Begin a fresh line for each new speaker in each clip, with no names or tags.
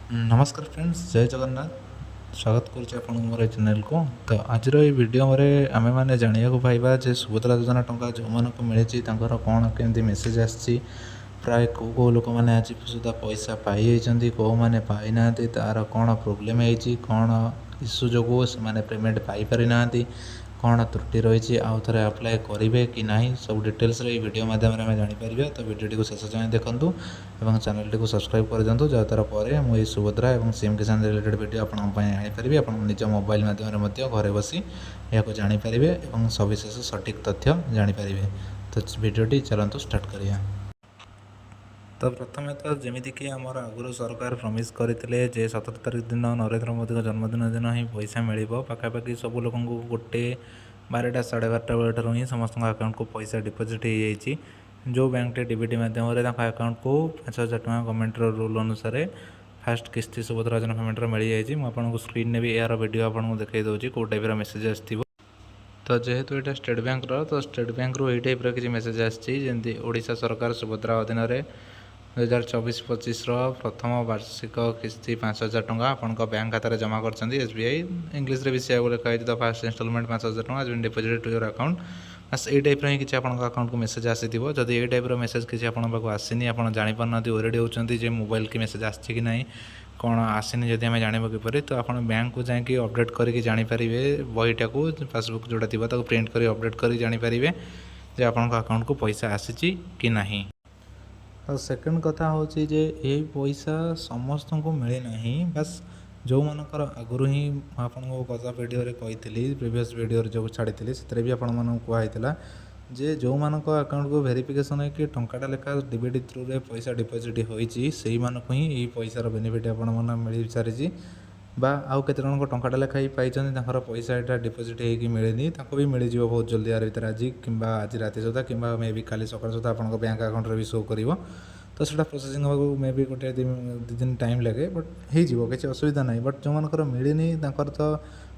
नमस्कार फ्रेंड्स, जय जगन्नाथ। स्वागत करुच्चे मोर चैनल को। तो आज वीडियो आमे मैंने जाना पाइबा जे सुभद्रा योजना टंका जो मानक मिली कौन केमती मेसेज आसी प्राय कौ लोक मैंने आज सुधा पैसा पाई कौ मैंने पाई ना तार कौन प्रोब्लेम है कौन इश्यू जो से पेमेंट पाई पारि ना कौन त्रुटि रही आउ थे अप्लाई करेंगे कि ना सब डिटेल्स वीडियो माध्यम आम जापर। तो वीडियो शेष जाए देखूँ और चैनल टी सब्सक्राइब कर दिखाँ जहाँद्वारा पर मुझे सुभद्रा और सीएम किसान रिलेटेड वीडियो आपंपारी आप निज मोबाइल माध्यम घरे बसी यहाँ जापर और सविशेष सठिक तथ्य जापर। तो वीडियोटी चलतु स्टार्ट करिया। तो प्रथम तो जमीक आमर आगुरी सरकार प्रमिश करते 17 तारिख दिन नरेंद्र मोदी जन्मदिन दिन ही पैसा मिल पाखापाखि सब लोक गोटे 12टा 12:30 बेलू ही समस्त अकाउंट को पैसा डिपोजिट हो जाए। जो बैंक डीबीटी मध्यम अकाउंट को 5,000 टଙ୍କା गवर्नमेंट रूल अनुसार फास्ट किस्ती सुभद्रा योजना पेमेंट मिल जाए। मुझे स्क्रीन में भी यार वीडियो आपको देखई दूसरी कौ टाइप मेसेज आसो। तो जेहेतु यहाँ स्टेट बैंक तो स्टेट बैंक रू टाइप किसी मेसेज आसमी ओडिशा सरकार सुभद्रा अधीन 2024-25 प्रथम वार्षिक किस्ती 5,000 टଙ୍କା आपण बैंक खाता जमा कर एसबीआई इंग्लीश रे भी से लिखाई द फास्ट इंस्टॉलमेंट 5,000 टଙ୍କା आज डिपोजिट टू योर अकाउंट। बस ये टाइप ही किसी आपको अकाउंट को मेसेज आसी जब ये टाइप मेसेज किसी आपको आसनी आप जापार ओरेडी होती मोबाइल की मेसेज आसी कि ना कौन आसनी जब आम जानवा किपर तो आप बैंक को जाकि अपडेट करके जापर बहीटा को पासबुक जोटा थी प्रिंट कर अपडेट कर जापर जे आपन अकाउंट को पैसा आसी कि ना। और सेकेंड कथा हूँ जे ये पैसा समस्त को मिले ना बस जो मानकर आगुरी ही आपको गत वीडियो कही प्रीवियस वीडियो जो छाड़ी से भी आपण कहला जे जो मानक अकाउंट को वेरिफिकेशन है कि टंकाटा लेखा डीबीटी थ्रू रे पैसा डिपोजिट होती से मानक ही ये पैसार बेनिफिट आपण मिल सारी बा आउ केते जन को टंकाटा लेखा ही पाई पैसा यहाँ डिपोजिट होगी मिलेनी भी मिल जाए बहुत जल्दी यार भर आज कि आज राति सुधा कि मे भी काली सकाल सुधा आप बैंक अकाउंट भी शो कर तो सीटा प्रोसेसिंग होगा मे भी गोटे 2 दिन टाइम लगे बट हो किसी असुविधा ना। बट जो मानकर मिलनी तो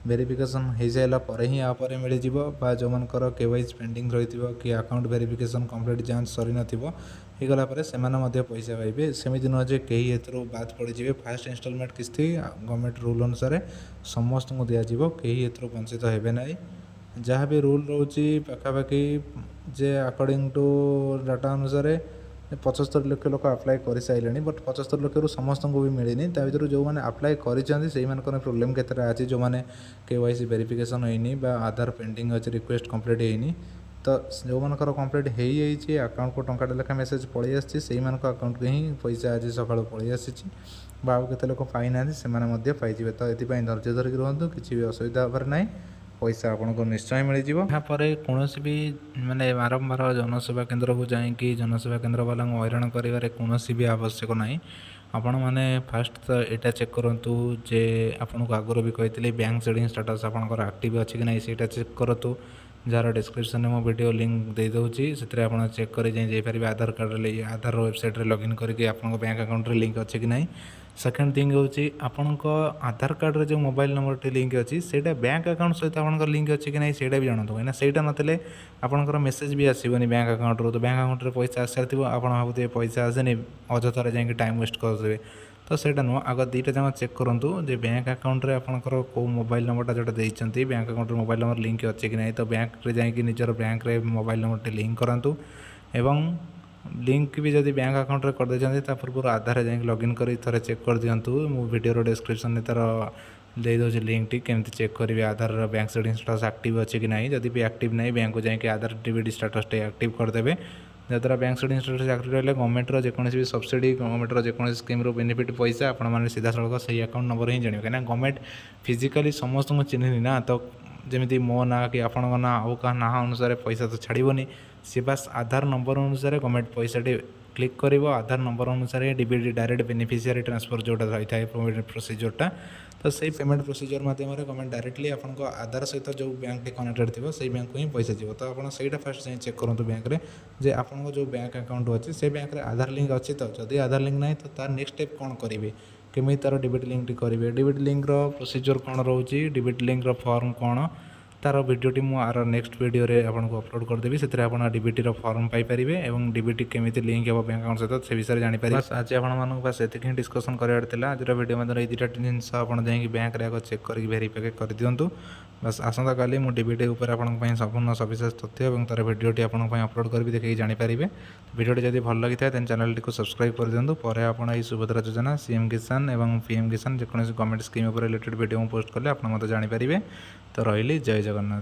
वेरिफिकेशन हो सारापर ही आपर मिल जाए जो मानकर केवाईसी पेंडिंग रही कि अकाउंट वेरिफिकेशन कंप्लीट जांच सरी नगला से पैसा पाइबे सेमती नुह जे कहीं एथरू बाद पड़े फास्ट इंस्टॉलमेंट किस्ती गवर्नमेंट रूल अनुसार समस्त को दिज्व कहीं एथरू वंचित हेबे ना। जहाँ भी रूल रोचे पाखापाखि जे अकॉर्डिंग टू डाटा अनुसार 75 लाख लोक अप्लाई कर सारे बट 75 लाख समस्त को भी मिलनी भर जो मैंने अप्लाई कर प्रोब्लेम के आज जो मैंने केवाईसी वेरिफिकेशन होनी आधार पेंडिंग अच्छे रिक्वेस्ट कंप्लीट होनी तो जो मानकर कंप्लीट हो जाए अकाउंट को टंकाटा लेखा मेसेज पलि आसी अकाउंट को ही पैसा आज सका पलि आसी के लोक पाई ना से पाइबे। तो ये धैर्य धरिक रुहतु किसी भी असुविधा होबार ना पैसा आपको निश्चय मिल जापर कौन भी माने बारंबार जनसेवा केन्द्र को जाकि जनसेवा केन्द्र वाला हैरान कर कौन भी आवश्यक ना। आपण मैंने फास्ट तो यहाँ चेक करूँ जे आपको आगुरी भी कही बैंक सेडिंग स्टाटस आपंकर एक्टिव अच्छी कि ना से चेक करूँ जार डिस्क्रिप्शन में मो वीडियो लिंक दे दूँगी से आप चेक कर जापर आधार कार्ड आधार वेबसाइट लॉगिन करके आप बैंक अकाउंट लिंक अच्छे कि ना। सेकेंड थिंग हूँ आपण आधार कार्ड रे जो मोबाइल नंबर टी लिंक अच्छी से बैंक अकाउंट सहित आप लिंक अच्छी कि ना से भी जानते कहीं से नाते आपंकर मेसेज भी आसबनी बैंक अकाउंट रो तो बैंक अकाउंट रे पैसा आसार थी आप भावुए पैसा आसेनि अजथार जाकि टाइम वेस्ट करदे तो सेटा नुह आग दुईटा जमा चेक करूँ जे बैंक अकाउंट रे आपंकर कौ मोबाइल नंबरटा जोटा देते bank account mobile number link अच्छे कि ना तो बैंक रे जाकि निजर बैंक रे मोबाइल नंबर टी लिंक करातु एवं लिंक भी जब बैंक अकाउंट रे कर देते पूर्व आधार जाकि लॉगिन कर थे चेक कर दिंतु मो वीडियो डिस्क्रिप्शन में तार दे दूसरी लिंक टी केमती चेक करेंगे आधार बैंक सेटिंग स्टाटस एक्टिव अच्छे कि ना जदि भी एक्टिव नहीं बैंक को जाकि आधार डीबीटी स्टाटस एक्टिव करदे जद्वारा बैंक सेटिंग स्टाटस एक्टिव रहा गवर्नमेंट जेकोसी भी सब्सिडी गवर्नमेंट जेकोसी स्कीम बेनिफिट पैसा आपने सीधा सड़क से अकाउंट नंबर ही जानवे कहीं गवर्नमेंट फिजिकाली समस्त को चिन्हनी ना तो जमी मो ना कि आपण ना आउ क्या ना अनुसार पैसा तो छाड़बनी सी बस आधार नंबर अनुसार गवर्नमेंट पैसा क्लिक कर आधार नंबर अनुसार डीबीटी डायरेक्ट बेनिफिशियरी ट्रांसफर जोटा रही है पेमेंट प्रोसीजरटा तो सही पेमेंट प्रोसीजर मध्यम गवर्नमेंट डायरेक्टली आपको आधार सहित जो बैंक कनेक्टेड थी से बैंक को ही पैसा जीव तो आप सहीटा फास्ट जाए चेक करूँ बैंक में जे आपको जो बैंक अकाउंट अच्छे से बैंक में आधार लिंक अच्छी तो जदि आधार लिंक ना तो तार नेक्स्ट स्टेप कौन करेंगे केमी तार डीबीटी लिंक करेंगे डीबीटी लिंक प्रोसीजर कौन रोचे डीबीटी लिंक फॉर्म कौन तार भिडियोटी मु आर नेक्स्ट वीडियो रे आपको अपलोड करदेवी से डीबीटी फॉर्म पाइपर और डीबीटी केमी लिंक हे बैंक अकाउंट सहित से विषय जानीपर। बस आज आप बस ये डिस्कसन करार आज भिडियो मतलब ये 2टा जिनस आप बैंक में चेक कर भेरीफाई कर दिंतु। बस आसंता काली मु डीबीटी उपर आपन संपूर्ण सविशेष तथ्य और तार भिडियोटी आपन अपलोड करी देखिए जानीपारे। भिडियोटी जब भल लगी था चैनल टी सब्सक्राइब कर दिंतु। पर आपन ये सुभद्रा योजना सीएम किसान और पीएम किसान जेकोसी government scheme related video post कले आप जानीपारे। तो रही जय जगन्नाथ।